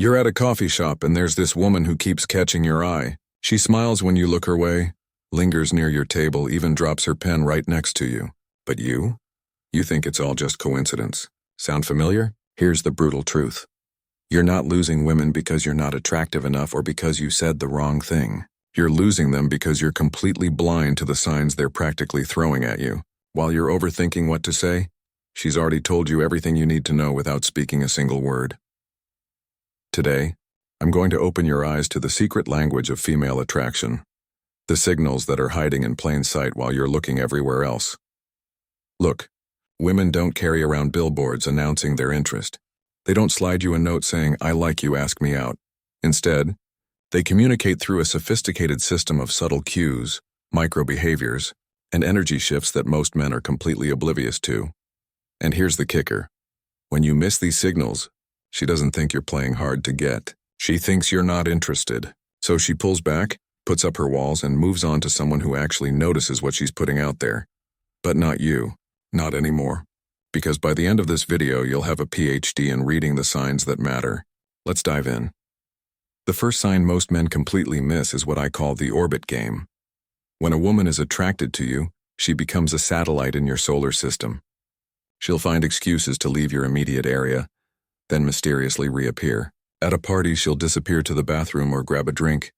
You're at a coffee shop and there's this woman who keeps catching your eye. She smiles when you look her way, lingers near your table, even drops her pen right next to you. But you? You think it's all just coincidence. Sound familiar? Here's the brutal truth. You're not losing women because you're not attractive enough or because you said the wrong thing. You're losing them because you're completely blind to the signs they're practically throwing at you. While you're overthinking what to say, she's already told you everything you need to know without speaking a single word. Today, I'm going to open your eyes to the secret language of female attraction, the signals that are hiding in plain sight while you're looking everywhere else. Look, women don't carry around billboards announcing their interest. They don't slide you a note saying, "I like you, ask me out." Instead, they communicate through a sophisticated system of subtle cues, micro-behaviors, and energy shifts that most men are completely oblivious to. And here's the kicker. When you miss these signals, she doesn't think you're playing hard to get. She thinks you're not interested. So she pulls back, puts up her walls, and moves on to someone who actually notices what she's putting out there. But not you. Not anymore. Because by the end of this video, you'll have a PhD in reading the signs that matter. Let's dive in. The first sign most men completely miss is what I call the orbit game. When a woman is attracted to you, she becomes a satellite in your solar system. She'll find excuses to leave your immediate area, then mysteriously reappear. At a party, she'll disappear to the bathroom or grab a drink,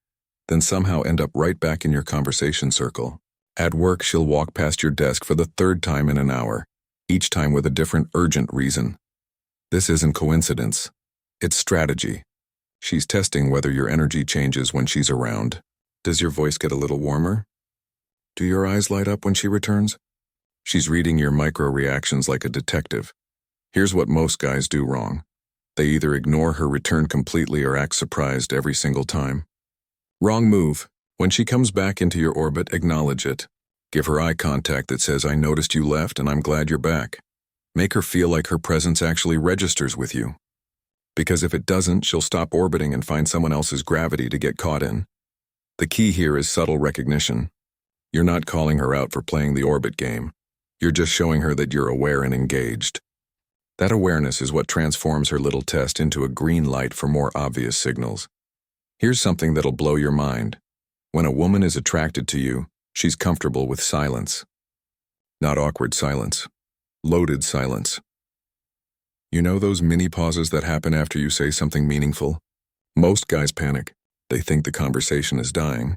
then somehow end up right back in your conversation circle. At work, she'll walk past your desk for the third time in an hour, each time with a different urgent reason. This isn't coincidence. It's strategy. She's testing whether your energy changes when she's around. Does your voice get a little warmer? Do your eyes light up when she returns? She's reading your micro-reactions like a detective. Here's what most guys do wrong. They either ignore her return completely or act surprised every single time. Wrong move. When she comes back into your orbit, acknowledge it. Give her eye contact that says, "I noticed you left and I'm glad you're back." Make her feel like her presence actually registers with you. Because if it doesn't, she'll stop orbiting and find someone else's gravity to get caught in. The key here is subtle recognition. You're not calling her out for playing the orbit game. You're just showing her that you're aware and engaged. That awareness is what transforms her little test into a green light for more obvious signals. Here's something that'll blow your mind. When a woman is attracted to you, she's comfortable with silence. Not awkward silence. Loaded silence. You know those mini pauses that happen after you say something meaningful? Most guys panic. They think the conversation is dying.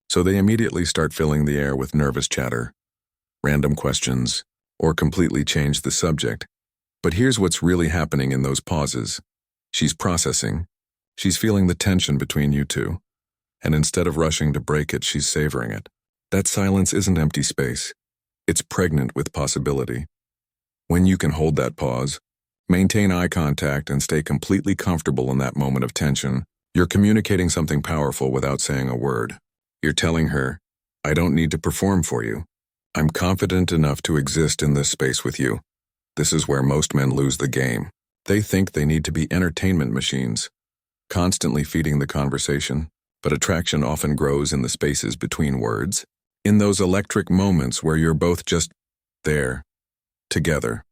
So they immediately start filling the air with nervous chatter, random questions, or completely change the subject. But here's what's really happening in those pauses. She's processing. She's feeling the tension between you two. And instead of rushing to break it, she's savoring it. That silence isn't empty space. It's pregnant with possibility. When you can hold that pause, maintain eye contact, and stay completely comfortable in that moment of tension, you're communicating something powerful without saying a word. You're telling her, "I don't need to perform for you. I'm confident enough to exist in this space with you." This is where most men lose the game. They think they need to be entertainment machines, constantly feeding the conversation, but attraction often grows in the spaces between words, in those electric moments where you're both just there, together.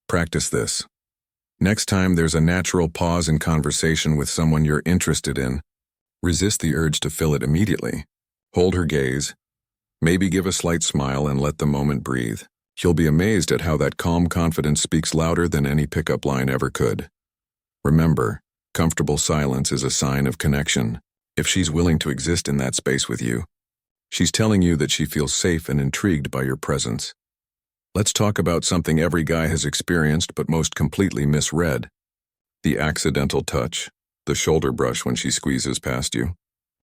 Practice this. Next time there's a natural pause in conversation with someone you're interested in, resist the urge to fill it immediately. Hold her gaze, maybe give a slight smile and let the moment breathe. You'll be amazed at how that calm confidence speaks louder than any pickup line ever could. Remember, comfortable silence is a sign of connection. If she's willing to exist in that space with you, she's telling you that she feels safe and intrigued by your presence. Let's talk about something every guy has experienced but most completely misread. The accidental touch, the shoulder brush when she squeezes past you,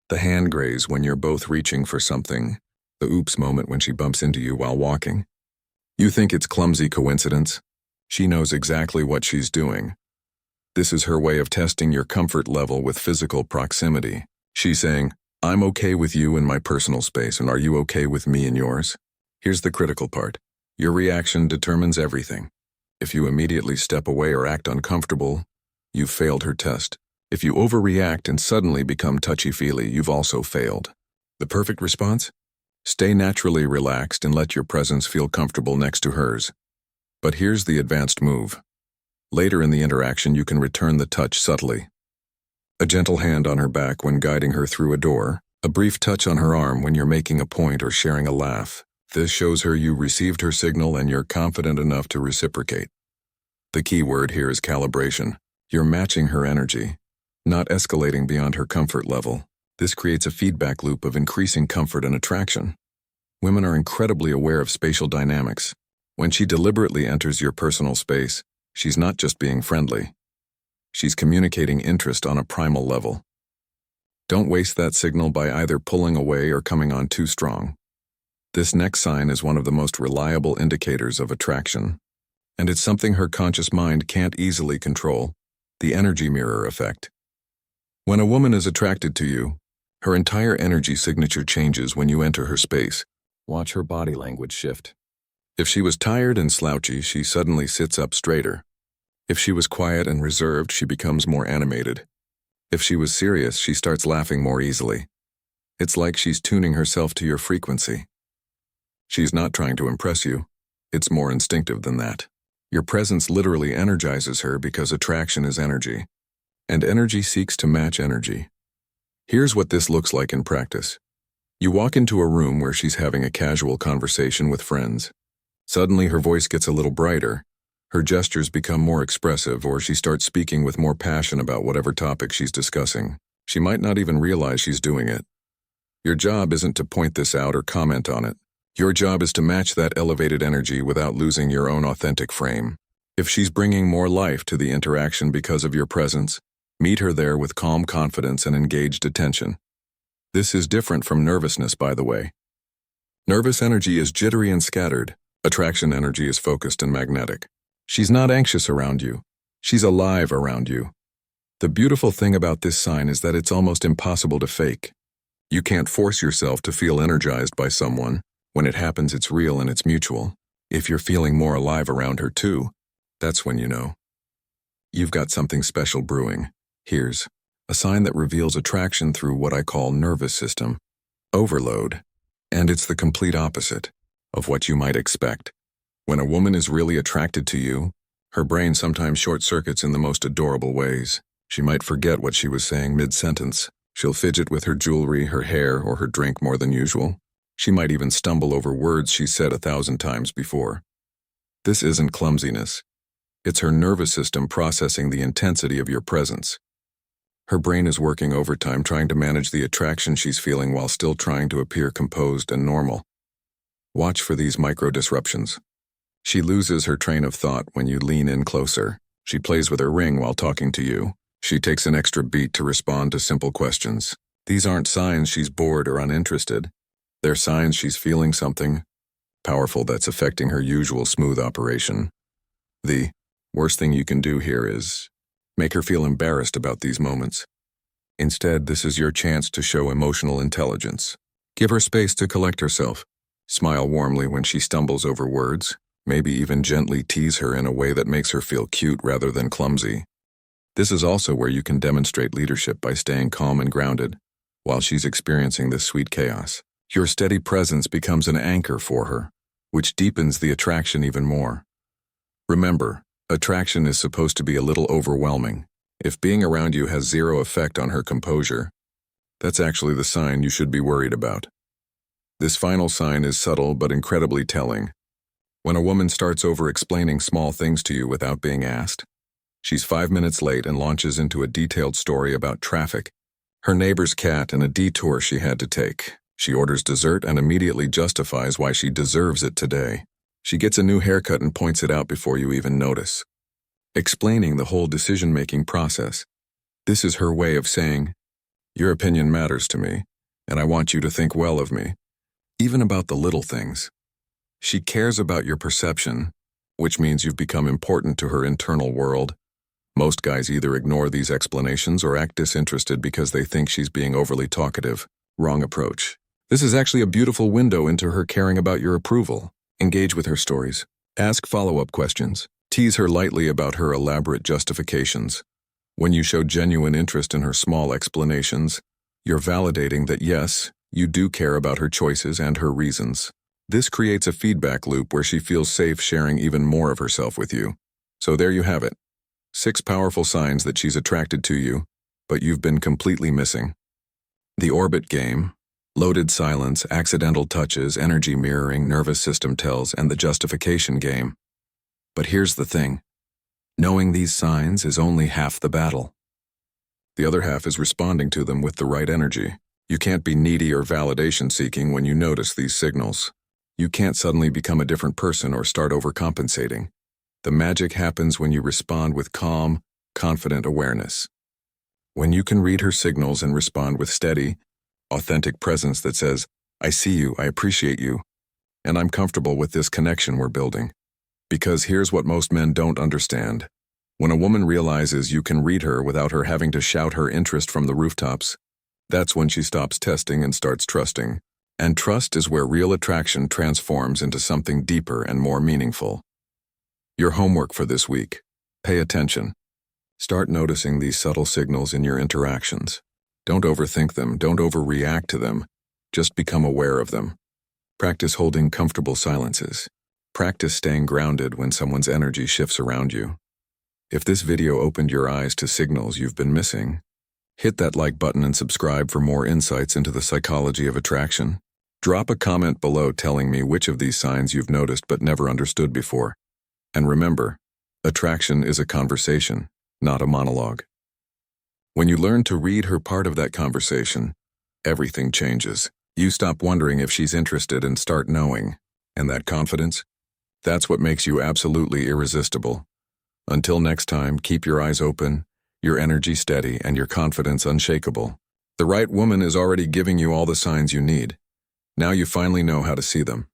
the hand graze when you're both reaching for something, the oops moment when she bumps into you while walking. You think it's clumsy coincidence? She knows exactly what she's doing. This is her way of testing your comfort level with physical proximity. She's saying, "I'm okay with you in my personal space, and are you okay with me in yours?" Here's the critical part. Your reaction determines everything. If you immediately step away or act uncomfortable, you've failed her test. If you overreact and suddenly become touchy-feely, you've also failed. The perfect response? Stay naturally relaxed and let your presence feel comfortable next to hers. But here's the advanced move. Later in the interaction, you can return the touch subtly. A gentle hand on her back when guiding her through a door, a brief touch on her arm when you're making a point or sharing a laugh. This shows her you received her signal and you're confident enough to reciprocate. The key word here is calibration. You're matching her energy, not escalating beyond her comfort level. This creates a feedback loop of increasing comfort and attraction. Women are incredibly aware of spatial dynamics. When she deliberately enters your personal space, she's not just being friendly. She's communicating interest on a primal level. Don't waste that signal by either pulling away or coming on too strong. This next sign is one of the most reliable indicators of attraction, and it's something her conscious mind can't easily control: the energy mirror effect. When a woman is attracted to you, her entire energy signature changes when you enter her space. Watch her body language shift. If she was tired and slouchy, she suddenly sits up straighter. If she was quiet and reserved, she becomes more animated. If she was serious, she starts laughing more easily. It's like she's tuning herself to your frequency. She's not trying to impress you. It's more instinctive than that. Your presence literally energizes her because attraction is energy, and energy seeks to match energy. Here's what this looks like in practice. You walk into a room where she's having a casual conversation with friends. Suddenly her voice gets a little brighter, her gestures become more expressive, or she starts speaking with more passion about whatever topic she's discussing. She might not even realize she's doing it. Your job isn't to point this out or comment on it. Your job is to match that elevated energy without losing your own authentic frame. If she's bringing more life to the interaction because of your presence, meet her there with calm confidence and engaged attention. This is different from nervousness, by the way. Nervous energy is jittery and scattered. Attraction energy is focused and magnetic. She's not anxious around you. She's alive around you. The beautiful thing about this sign is that it's almost impossible to fake. You can't force yourself to feel energized by someone. When it happens, it's real and it's mutual. If you're feeling more alive around her too, that's when you know you've got something special brewing. Here's a sign that reveals attraction through what I call nervous system overload. And it's the complete opposite of what you might expect. When a woman is really attracted to you, her brain sometimes short-circuits in the most adorable ways. She might forget what she was saying mid-sentence. She'll fidget with her jewelry, her hair, or her drink more than usual. She might even stumble over words she said 1,000 times before. This isn't clumsiness. It's her nervous system processing the intensity of your presence. Her brain is working overtime trying to manage the attraction she's feeling while still trying to appear composed and normal. Watch for these micro-disruptions. She loses her train of thought when you lean in closer. She plays with her ring while talking to you. She takes an extra beat to respond to simple questions. These aren't signs she's bored or uninterested. They're signs she's feeling something powerful that's affecting her usual smooth operation. The worst thing you can do here is make her feel embarrassed about these moments. Instead, this is your chance to show emotional intelligence. Give her space to collect herself. Smile warmly when she stumbles over words. Maybe even gently tease her in a way that makes her feel cute rather than clumsy. This is also where you can demonstrate leadership by staying calm and grounded while she's experiencing this sweet chaos. Your steady presence becomes an anchor for her, which deepens the attraction even more. Remember, attraction is supposed to be a little overwhelming. If being around you has zero effect on her composure, that's actually the sign you should be worried about. This final sign is subtle but incredibly telling. When a woman starts over-explaining small things to you without being asked, she's 5 minutes late and launches into a detailed story about traffic, her neighbor's cat, and a detour she had to take. She orders dessert and immediately justifies why she deserves it today. She gets a new haircut and points it out before you even notice, explaining the whole decision-making process. This is her way of saying, your opinion matters to me, and I want you to think well of me, even about the little things. She cares about your perception, which means you've become important to her internal world. Most guys either ignore these explanations or act disinterested because they think she's being overly talkative. Wrong approach. This is actually a beautiful window into her caring about your approval. Engage with her stories. Ask follow-up questions. Tease her lightly about her elaborate justifications. When you show genuine interest in her small explanations, you're validating that yes, you do care about her choices and her reasons. This creates a feedback loop where she feels safe sharing even more of herself with you. So there you have it. 6 powerful signs that she's attracted to you, but you've been completely missing. The orbit game, loaded silence, accidental touches, energy mirroring, nervous system tells, and the justification game. But here's the thing. Knowing these signs is only half the battle. The other half is responding to them with the right energy. You can't be needy or validation seeking when you notice these signals. You can't suddenly become a different person or start overcompensating. The magic happens when you respond with calm, confident awareness. When you can read her signals and respond with steady, authentic presence that says, I see you, I appreciate you, and I'm comfortable with this connection we're building. Because here's what most men don't understand. When a woman realizes you can read her without her having to shout her interest from the rooftops, that's when she stops testing and starts trusting. And trust is where real attraction transforms into something deeper and more meaningful. Your homework for this week. Pay attention. Start noticing these subtle signals in your interactions. Don't overthink them, don't overreact to them. Just become aware of them. Practice holding comfortable silences. Practice staying grounded when someone's energy shifts around you. If this video opened your eyes to signals you've been missing, hit that like button and subscribe for more insights into the psychology of attraction. Drop a comment below telling me which of these signs you've noticed but never understood before. And remember, attraction is a conversation, not a monologue. When you learn to read her part of that conversation, everything changes. You stop wondering if she's interested and start knowing. And that confidence? That's what makes you absolutely irresistible. Until next time, keep your eyes open, your energy steady, and your confidence unshakable. The right woman is already giving you all the signs you need. Now you finally know how to see them.